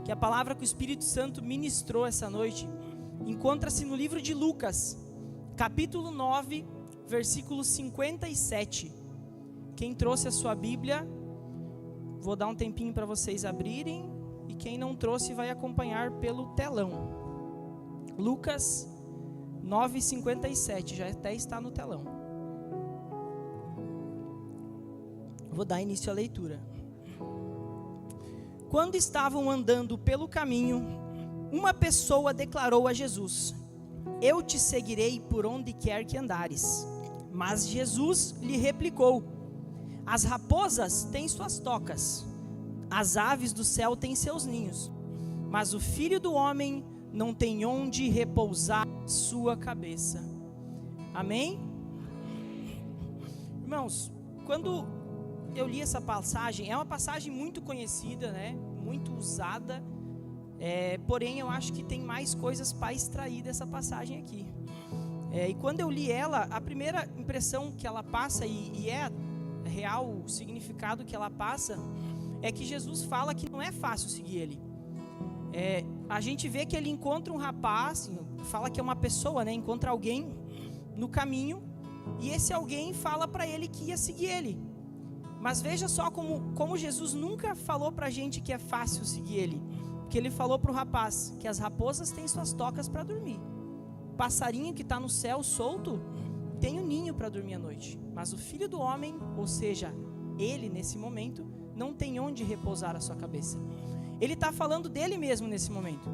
que a palavra que o Espírito Santo ministrou essa noite encontra-se no livro de Lucas, capítulo 9, versículo 57. Quem trouxe a sua Bíblia, vou dar um tempinho para vocês abrirem, e quem não trouxe vai acompanhar pelo telão. Lucas 9:57, já até está no telão. Vou dar início à leitura. Quando estavam andando pelo caminho, uma pessoa declarou a Jesus: eu te seguirei por onde quer que andares. Mas Jesus lhe replicou: as raposas têm suas tocas, as aves do céu têm seus ninhos, mas o Filho do Homem não tem onde repousar sua cabeça. Amém? Irmãos, quando eu li essa passagem, é uma passagem muito conhecida, né? Muito usada, porém eu acho que tem mais coisas para extrair dessa passagem aqui. E quando eu li ela, a primeira impressão que ela passa, e é real o significado que ela passa, é que Jesus fala que não é fácil seguir ele. A gente vê que ele encontra um rapaz, fala que é uma pessoa, né? Encontra alguém no caminho, e esse alguém fala para ele que ia seguir ele. Mas veja só como Jesus nunca falou para a gente que é fácil seguir ele. Porque ele falou para o rapaz que as raposas têm suas tocas para dormir. O passarinho que está no céu solto tem um ninho para dormir à noite. Mas o Filho do Homem, ou seja, ele nesse momento, não tem onde repousar a sua cabeça. Ele está falando dele mesmo nesse momento.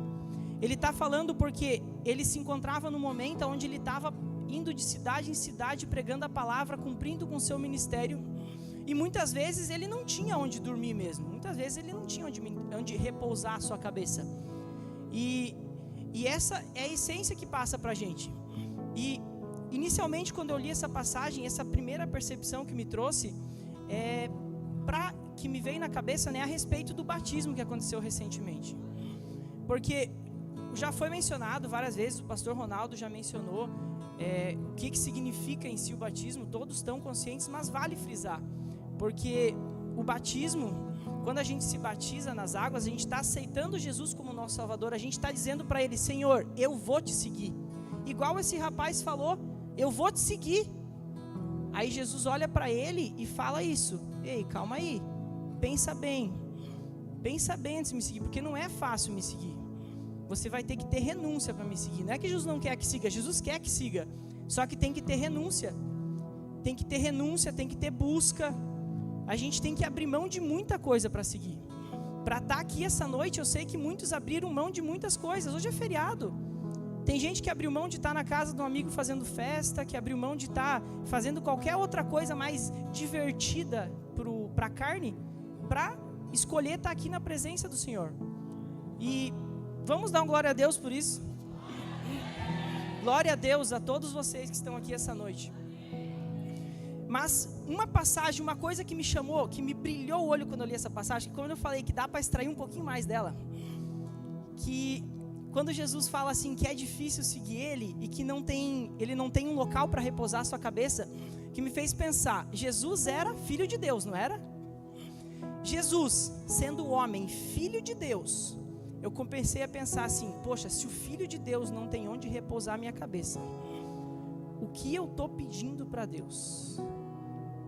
Ele está falando porque ele se encontrava no momento onde ele estava indo de cidade em cidade pregando a palavra, cumprindo com o seu ministério. E muitas vezes ele não tinha onde dormir mesmo. Muitas vezes ele não tinha onde repousar a sua cabeça. E essa é a essência que passa para a gente. E inicialmente quando eu li essa passagem, essa primeira percepção que me trouxe, que me veio na cabeça, né, a respeito do batismo que aconteceu recentemente. Porque já foi mencionado várias vezes, o pastor Ronaldo já mencionou o que significa em si o batismo, todos estão conscientes, mas vale frisar. Porque o batismo, quando a gente se batiza nas águas, a gente está aceitando Jesus como nosso Salvador, a gente está dizendo para Ele: Senhor, eu vou te seguir. Igual esse rapaz falou: eu vou te seguir. Aí Jesus olha para ele e fala isso: ei, calma aí, pensa bem antes de me seguir, porque não é fácil me seguir. Você vai ter que ter renúncia para me seguir. Não é que Jesus não quer que siga, Jesus quer que siga, só que tem que ter renúncia. Tem que ter renúncia, tem que ter busca. A gente tem que abrir mão de muita coisa para seguir. Para estar aqui essa noite, eu sei que muitos abriram mão de muitas coisas. Hoje é feriado. Tem gente que abriu mão de estar na casa de um amigo fazendo festa, que abriu mão de estar fazendo qualquer outra coisa mais divertida para a carne, para escolher estar aqui na presença do Senhor. E vamos dar um glória a Deus por isso. Glória a Deus a todos vocês que estão aqui essa noite. Mas uma passagem, uma coisa que me chamou, que me brilhou o olho quando eu li essa passagem, quando eu falei que dá para extrair um pouquinho mais dela, que quando Jesus fala assim que é difícil seguir Ele e que Ele não tem um local para repousar a sua cabeça, que me fez pensar: Jesus era Filho de Deus, não era? Jesus, sendo homem, Filho de Deus, eu comecei a pensar assim: poxa, se o Filho de Deus não tem onde repousar a minha cabeça, o que eu estou pedindo para Deus?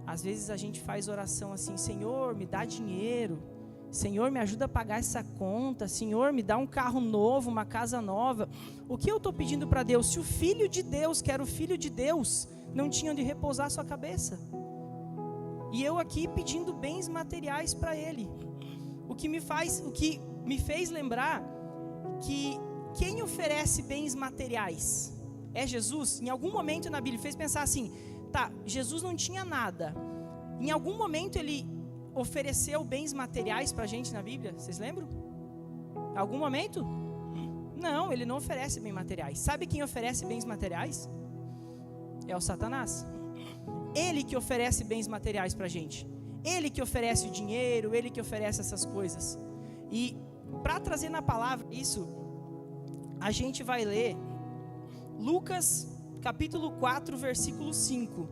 Às vezes a gente faz oração assim: Senhor, me dá dinheiro, Senhor, me ajuda a pagar essa conta, Senhor, me dá um carro novo, uma casa nova. O que eu estou pedindo para Deus? Se o Filho de Deus, que era o Filho de Deus, não tinha onde repousar a sua cabeça, e eu aqui pedindo bens materiais para Ele. O que me fez lembrar que quem oferece bens materiais é Jesus. Em algum momento na Bíblia fez pensar assim: tá, Jesus não tinha nada. Em algum momento ele ofereceu bens materiais pra gente na Bíblia? Vocês lembram? Em algum momento? Não, ele não oferece bens materiais. Sabe quem oferece bens materiais? É o Satanás. Ele que oferece bens materiais pra gente. Ele que oferece o dinheiro, ele que oferece essas coisas. E para trazer na palavra isso, a gente vai ler Lucas capítulo 4, versículo 5.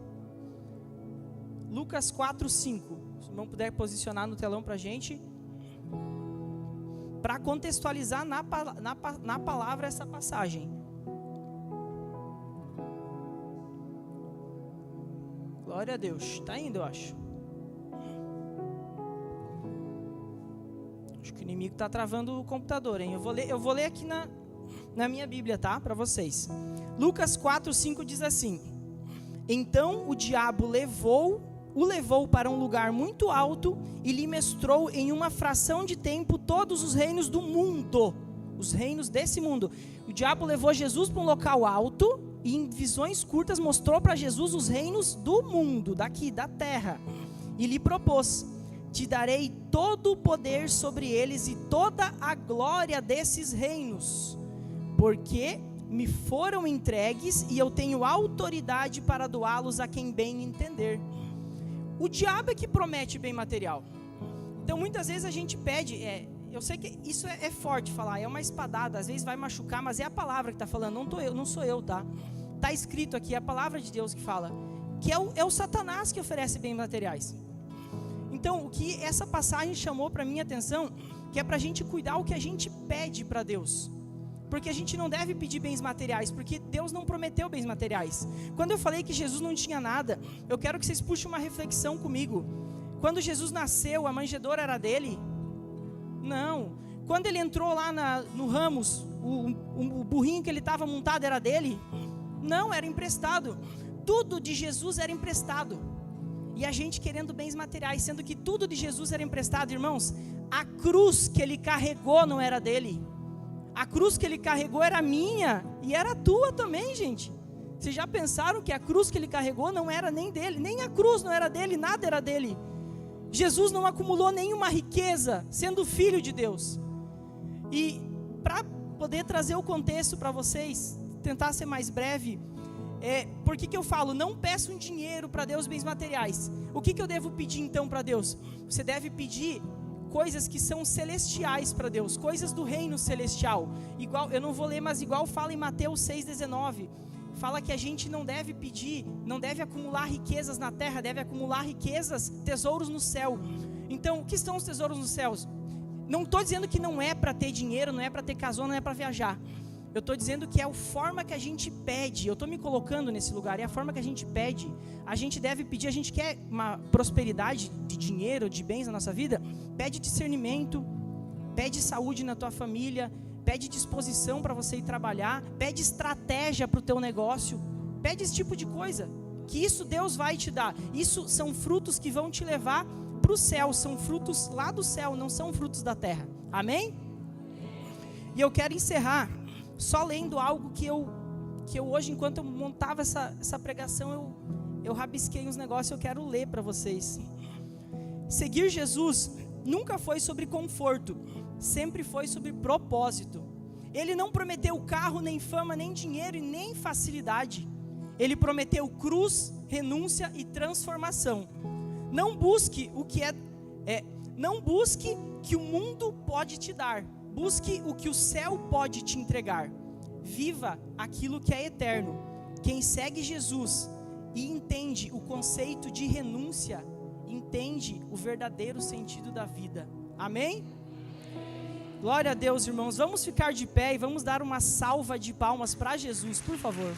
Lucas 4, 5. Se não puder posicionar no telão pra gente. para contextualizar na palavra essa passagem. Glória a Deus. Está indo, eu acho. Acho que o inimigo está travando o computador, hein? Eu vou ler aqui na minha Bíblia, tá? Para vocês. Lucas 4:5 diz assim: Então o diabo o levou para um lugar muito alto e lhe mostrou em uma fração de tempo todos os reinos do mundo, os reinos desse mundo. O diabo levou Jesus para um local alto e em visões curtas mostrou para Jesus os reinos do mundo, daqui, da terra. E lhe propôs: Te darei todo o poder sobre eles e toda a glória desses reinos, porque me foram entregues e eu tenho autoridade para doá-los a quem bem entender. O diabo é que promete bem material. Então muitas vezes a gente pede, eu sei que isso é forte falar, é uma espadada, às vezes vai machucar, mas é a palavra que está falando, não sou eu, tá? Está escrito aqui, é a palavra de Deus que fala, que é o Satanás que oferece bens materiais. Então o que essa passagem chamou para minha atenção, que é para a gente cuidar o que a gente pede para Deus. Porque a gente não deve pedir bens materiais, porque Deus não prometeu bens materiais. Quando eu falei que Jesus não tinha nada, eu quero que vocês puxem uma reflexão comigo. Quando Jesus nasceu, a manjedoura era dele? Não. Quando ele entrou lá no Ramos, o burrinho que ele estava montado era dele? Não, era emprestado. Tudo de Jesus era emprestado. E a gente querendo bens materiais, sendo que tudo de Jesus era emprestado, irmãos. A cruz que ele carregou não era dele. A cruz que ele carregou era minha e era tua também, gente. Vocês já pensaram que a cruz que ele carregou não era nem dele? Nem a cruz não era dele, nada era dele. Jesus não acumulou nenhuma riqueza, sendo filho de Deus. E para poder trazer o contexto para vocês, tentar ser mais breve, por que eu falo, não peçam dinheiro para Deus, bens materiais. O que eu devo pedir então para Deus? Você deve pedir coisas que são celestiais para Deus, coisas do reino celestial. Igual, eu não vou ler, mas igual fala em Mateus 6,19, fala que a gente não deve pedir, não deve acumular riquezas na terra, deve acumular riquezas, tesouros no céu. Então, o que são os tesouros nos céus? Não estou dizendo que não é para ter dinheiro, não é para ter casona, não é para viajar. Eu estou dizendo que é a forma que a gente pede. Eu estou me colocando nesse lugar, é a forma que a gente pede. A gente deve pedir, a gente quer uma prosperidade de dinheiro, de bens na nossa vida. Pede discernimento, pede saúde na tua família, pede disposição para você ir trabalhar, pede estratégia para o teu negócio, pede esse tipo de coisa, que isso Deus vai te dar. Isso são frutos que vão te levar para o céu, são frutos lá do céu, não são frutos da terra. Amém? E eu quero encerrar só lendo algo que eu hoje, enquanto eu montava essa pregação, eu rabisquei uns negócios, eu quero ler para vocês. Seguir Jesus nunca foi sobre conforto, sempre foi sobre propósito. Ele não prometeu carro, nem fama, nem dinheiro e nem facilidade. Ele prometeu cruz, renúncia e transformação. Não busque o que não busque que o mundo pode te dar. Busque o que o céu pode te entregar. Viva aquilo que é eterno. Quem segue Jesus e entende o conceito de renúncia, entende o verdadeiro sentido da vida. Amém? Glória a Deus, irmãos. Vamos ficar de pé e vamos dar uma salva de palmas para Jesus, por favor.